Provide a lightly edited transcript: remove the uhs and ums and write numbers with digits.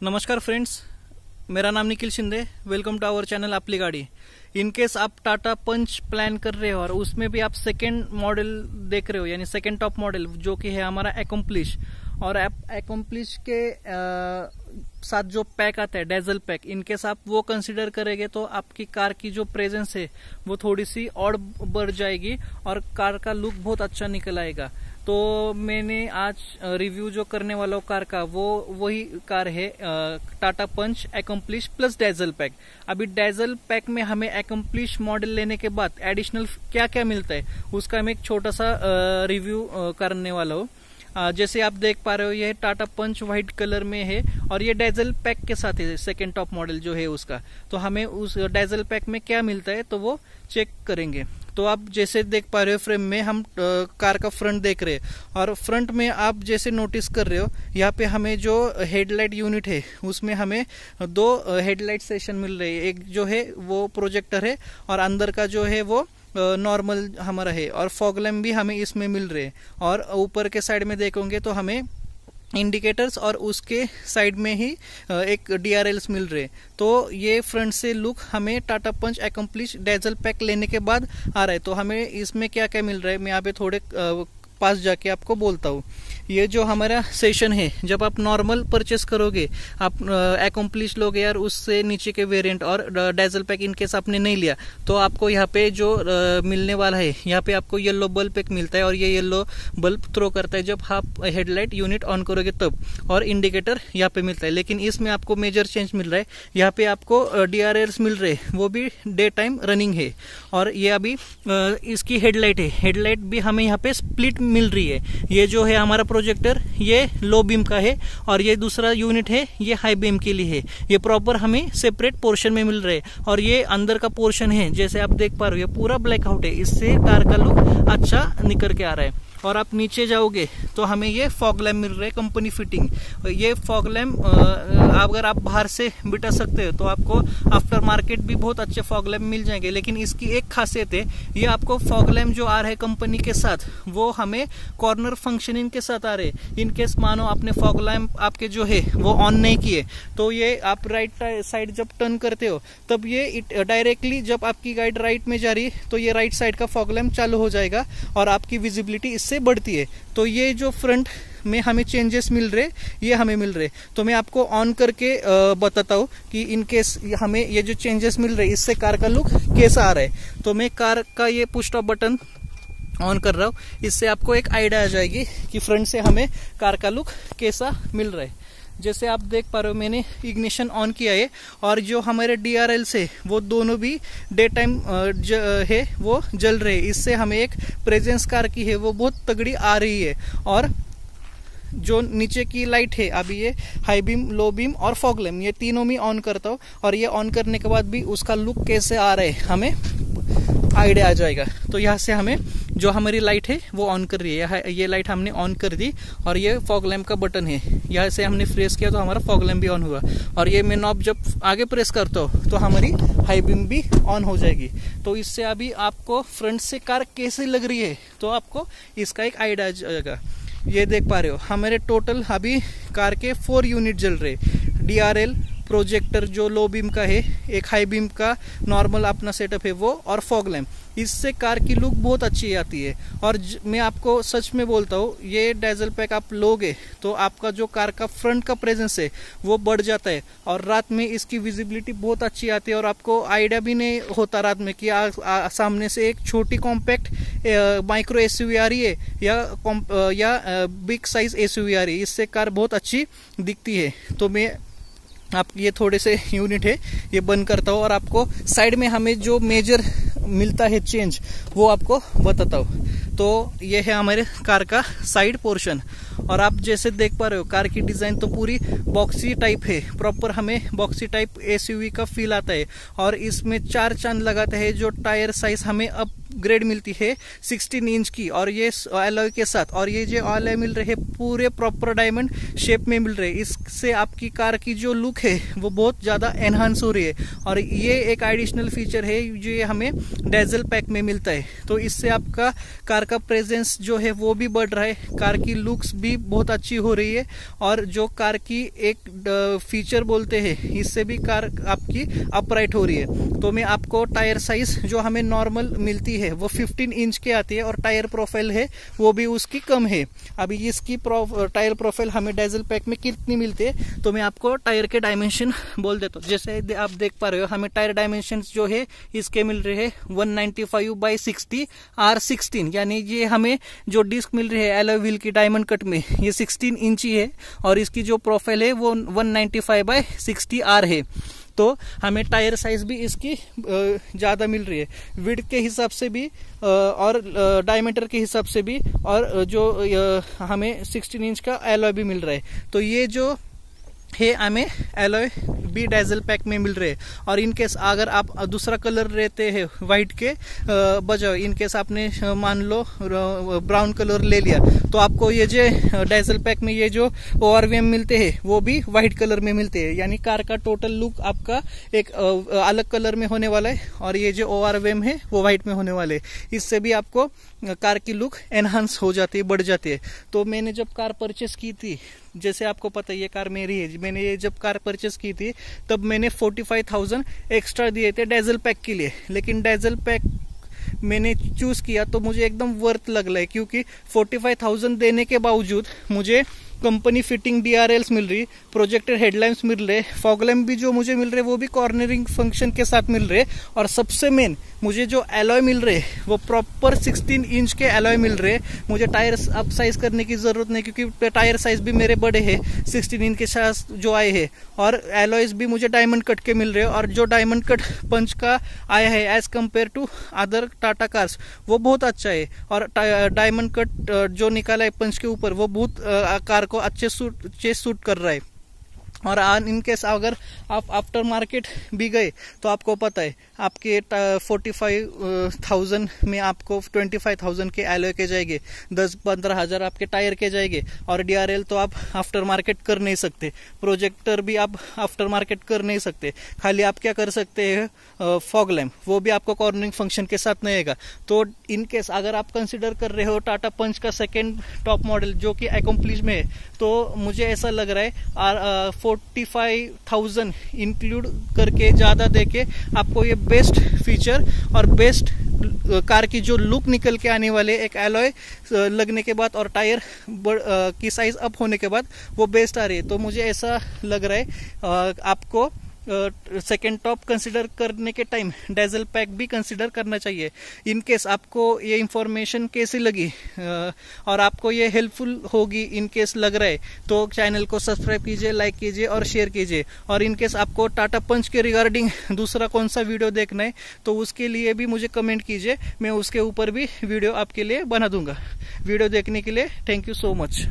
नमस्कार फ्रेंड्स, मेरा नाम Nikhil Shinde. Welcome to our channel Aapli Gaadi. In case आप टाटा पंच प्लान कर रहे हो और उसमें भी आप सेकेंड मॉडल देख रहे हो, यानी सेकेंड टॉप मॉडल जो कि है हमारा एकम्प्लिश, और एकम्प्लिश के साथ जो पैक आता है डेजल पैक, इनकेस आप वो कंसिडर करेंगे तो आपकी कार की जो प्रेजेंस है वो थोड़ी सी और बढ़ जाएगी और कार का लुक बहुत अच्छा निकल आएगा। तो मैंने आज रिव्यू जो करने वाला हूँ कार का, वो वही कार है टाटा पंच एकम्प्लिश प्लस डेजल पैक। अभी डेजल पैक में हमें एकम्प्लिश मॉडल लेने के बाद एडिशनल क्या क्या मिलता है उसका मैं एक छोटा सा रिव्यू करने वाला हूँ। जैसे आप देख पा रहे हो ये टाटा पंच व्हाइट कलर में है और ये डेजल पैक के साथ है सेकेंड टॉप मॉडल जो है उसका। तो हमें उस डेजल पैक में क्या मिलता है तो वो चेक करेंगे। तो आप जैसे देख पा रहे हो फ्रेम में हम कार का फ्रंट देख रहे हैं और फ्रंट में आप जैसे नोटिस कर रहे हो यहाँ पे हमें जो हेडलाइट यूनिट है उसमें हमें दो हेडलाइट सेशन मिल रहे हैं। एक जो है वो प्रोजेक्टर है और अंदर का जो है वो नॉर्मल हमारा है, और फॉग लैम्प भी हमें इसमें मिल रहे हैं। और ऊपर के साइड में देखोगे तो हमें इंडिकेटर्स और उसके साइड में ही एक DRLs मिल रहे। तो ये फ्रंट से लुक हमें टाटा पंच एकम्प्लिश डेजल पैक लेने के बाद आ रहा है। तो हमें इसमें क्या क्या मिल रहा है मैं यहाँ पे थोड़े पास जाके आपको बोलता हूँ। ये जो हमारा सेशन है, जब आप नॉर्मल परचेस करोगे, आप एकम्प्लिश लोगे यार उससे नीचे के वेरिएंट और डेजल पैक इनकेस आपने नहीं लिया तो आपको यहाँ पे जो मिलने वाला है, यहाँ पे आपको येलो बल्ब एक मिलता है और ये येलो बल्ब थ्रो करता है जब आप हेडलाइट यूनिट ऑन करोगे तब, और इंडिकेटर यहाँ पे मिलता है। लेकिन इसमें आपको मेजर चेंज मिल रहा है, यहाँ पे आपको DRLs मिल रहे हैं, वो भी डे टाइम रनिंग है। और ये अभी इसकी हेडलाइट है, हेडलाइट भी हमें यहाँ पे स्प्लिट मिल रही है। ये जो है हमारा प्रोजेक्टर ये लो बीम का है और ये दूसरा यूनिट है ये हाई बीम के लिए है। ये प्रॉपर हमें सेपरेट पोर्शन में मिल रहे हैं। और ये अंदर का पोर्शन है जैसे आप देख पा रहे हो ये पूरा ब्लैकआउट है, इससे कार का लुक अच्छा निकल के आ रहा है। और आप नीचे जाओगे तो हमें ये फॉग लैम्प मिल रहे हैं कंपनी फिटिंग। ये फॉग लैम्प अगर आप बाहर से बिठा सकते हो तो आपको आफ्टर मार्केट भी बहुत अच्छे फॉग लैम्प मिल जाएंगे। लेकिन इसकी एक खासियत है, ये आपको फॉग लैम्प जो आ रहे हैं कंपनी के साथ वो हमें कॉर्नर फंक्शनिंग के साथ आ रहे। इनकेस मानो आपने फॉग लैम्प आपके जो है वो ऑन नहीं किए तो ये आप राइट साइड जब टर्न करते हो तब ये डायरेक्टली जब आपकी गाइड राइट में जा रही है तो ये राइट साइड का फॉग लैम्प चालू हो जाएगा और आपकी विजिबिलिटी से बढ़ती है। तो ये जो फ्रंट में हमें चेंजेस मिल रहे ये हमें मिल रहे। तो मैं आपको ऑन करके बताता हूँ कि इनकेस हमें ये जो चेंजेस मिल रहे इससे कार का लुक कैसा आ रहा है। तो मैं कार का ये पुश स्टॉप बटन ऑन कर रहा हूँ, इससे आपको एक आइडिया आ जाएगी कि फ्रंट से हमें कार का लुक कैसा मिल रहा है। जैसे आप देख पा रहे हो मैंने इग्निशन ऑन किया है और जो हमारे DRLs है वो दोनों भी डे टाइम है वो जल रहे। इससे हमें एक प्रेजेंस कार की है वो बहुत तगड़ी आ रही है। और जो नीचे की लाइट है अभी ये हाई बीम, लो बीम और फॉग लैम्प, ये तीनों में ऑन करता हूँ और ये ऑन करने के बाद भी उसका लुक कैसे आ रहा है हमें आइडिया आ जाएगा। तो यहाँ से हमें जो हमारी लाइट है वो ऑन कर रही है, ये लाइट हमने ऑन कर दी और ये फॉग लैम्प का बटन है, यहाँ से हमने प्रेस किया तो हमारा फॉग लैम्प भी ऑन हुआ। और ये मैं नॉब जब आगे प्रेस करता हूँ तो हमारी हाई बीम भी ऑन हो जाएगी। तो इससे अभी आपको फ्रंट से कार कैसे लग रही है तो आपको इसका एक आइडिया आ जाएगा। ये देख पा रहे हो हमारे टोटल अभी कार के 4 यूनिट जल रहे, DRL, प्रोजेक्टर जो लो बीम का है, एक हाई बीम का नॉर्मल अपना सेटअप है वो, और फॉग लैम्प। इससे कार की लुक बहुत अच्छी आती है। और मैं आपको सच में बोलता हूँ ये डेजल पैक आप लोगे तो आपका जो कार का फ्रंट का प्रेजेंस है वो बढ़ जाता है और रात में इसकी विजिबिलिटी बहुत अच्छी आती है। और आपको आइडिया भी नहीं होता रात में कि सामने से एक छोटी कॉम्पैक्ट माइक्रो SUV आ रही है या बिग साइज SUV आ रही है। इससे कार बहुत अच्छी दिखती है। तो मैं आप ये थोड़े से यूनिट है ये बंद करता हूँ और आपको साइड में हमें जो मेजर मिलता है चेंज वो आपको बताता हूँ। तो ये है हमारे कार का साइड पोर्शन। और आप जैसे देख पा रहे हो कार की डिजाइन तो पूरी बॉक्सी टाइप है, प्रॉपर हमें बॉक्सी टाइप SUV का फील आता है। और इसमें 4 चांद लगाते हैं जो टायर साइज हमें अब ग्रेड मिलती है 16 इंच की, और ये अलॉय के साथ, और ये जो अलॉय मिल रहे हैं पूरे प्रॉपर डायमंड शेप में मिल रहे हैं। इससे आपकी कार की जो लुक है वो बहुत ज़्यादा एनहांस हो रही है। और ये एक एडिशनल फीचर है जो ये हमें डेजल पैक में मिलता है। तो इससे आपका कार का प्रेजेंस जो है वो भी बढ़ रहा है, कार की लुक्स भी बहुत अच्छी हो रही है। और जो कार की एक फीचर बोलते हैं, इससे भी कार आपकी अपराइट हो रही है। तो मैं आपको टायर साइज जो हमें नॉर्मल मिलती है वो 15 इंच के आती है, और टायर प्रोफाइल है वो भी उसकी कम है। अभी इसकी टायर प्रोफाइल हमें डेजल पैक में कितनी मिलती है, तो मैं आपको टायर के डायमेंशन बोल देता हूँ। जैसे आप देख पा रहे हो, हमें टायर डायमेंशन जो है इसके मिल रहे हैं 195/60 R16, यानी ये हमें जो डिस्क मिल रही है एलॉय व्हील की डायमंड कट में, ये 16 इंची है, और इसकी जो प्रोफाइल है वो 195/60 R है। तो हमें टायर साइज भी इसकी ज़्यादा मिल रही है, विड्थ के हिसाब से भी और डायमीटर के हिसाब से भी, और जो हमें 16 इंच का एलॉय भी मिल रहा है। तो ये जो है हमें एलॉय भी डेजल पैक में मिल रहे हैं। और इनकेस अगर आप दूसरा कलर रहते हैं व्हाइट के बजाय, इनकेस आपने मान लो ब्राउन कलर ले लिया, तो आपको ये जो डेजल पैक में ये जो ORVM मिलते हैं वो भी व्हाइट कलर में मिलते हैं, यानी कार का टोटल लुक आपका एक अलग कलर में होने वाला है, और ये जो ORVM है वो व्हाइट में होने वाले। इससे भी आपको कार की लुक एनहांस हो जाती है, बढ़ जाती है। तो मैंने जब कार परचेस की थी, जैसे आपको पता है ये कार मेरी है, मैंने ये जब कार परचेस की थी तब मैंने 45,000 एक्स्ट्रा दिए थे डेजल पैक के लिए। लेकिन डेजल पैक मैंने चूज किया तो मुझे एकदम वर्थ लग रहा है, क्योंकि 45,000 देने के बावजूद मुझे कंपनी फिटिंग DRLs मिल रही, प्रोजेक्टर हेडलाइट्स मिल रहे, फॉग लैम्प भी जो मुझे मिल रहे वो भी कॉर्नरिंग फंक्शन के साथ मिल रहे, और सबसे मेन मुझे जो एलॉय मिल रहे वो प्रॉपर 16 इंच के एलॉय मिल रहे। मुझे टायर अप साइज करने की जरूरत नहीं, क्योंकि टायर साइज भी मेरे बड़े हैं 16 इंच के साथ जो आए हैं, और एलॉयज भी मुझे डायमंड कट के मिल रहे हैं। और जो डायमंड कट पंच का आया है as compared to other Tata cars वो बहुत अच्छा है, और डायमंड कट जो निकाला है पंच के ऊपर वो बहुत कार को अच्छे सूट कर रहा है। और इनकेस अगर आप आफ्टर मार्केट भी गए तो आपको पता है आपके 45,000 में आपको 25,000 के एलॉय के जाएंगे, 10-15 हज़ार आपके टायर के जाएंगे, और DRL तो आप आफ्टर मार्केट कर नहीं सकते, प्रोजेक्टर भी आप आफ्टर मार्केट कर नहीं सकते। खाली आप क्या कर सकते हैं, फॉग लैम्प, वो भी आपको कॉर्नरिंग फंक्शन के साथ नहीं आएगा। तो इनकेस अगर आप कंसिडर कर रहे हो टाटा पंच का सेकेंड टॉप मॉडल जो कि अकम्प्लिश में है, तो मुझे ऐसा लग रहा है 45,000 इंक्लूड करके ज़्यादा देके आपको ये बेस्ट फीचर और बेस्ट कार की जो लुक निकल के आने वाले एक एलॉय लगने के बाद और टायर की साइज अप होने के बाद वो बेस्ट आ रही है। तो मुझे ऐसा लग रहा है आपको सेकेंड टॉप कंसिडर करने के टाइम डेजल पैक भी कंसिडर करना चाहिए। इन केस आपको ये इंफॉर्मेशन कैसी लगी और आपको ये हेल्पफुल होगी इन केस लग रहा है तो चैनल को सब्सक्राइब कीजिए, लाइक कीजिए और शेयर कीजिए। और इन केस आपको टाटा पंच के रिगार्डिंग दूसरा कौन सा वीडियो देखना है तो उसके लिए भी मुझे कमेंट कीजिए, मैं उसके ऊपर भी वीडियो आपके लिए बना दूंगा। वीडियो देखने के लिए थैंक यू सो मच।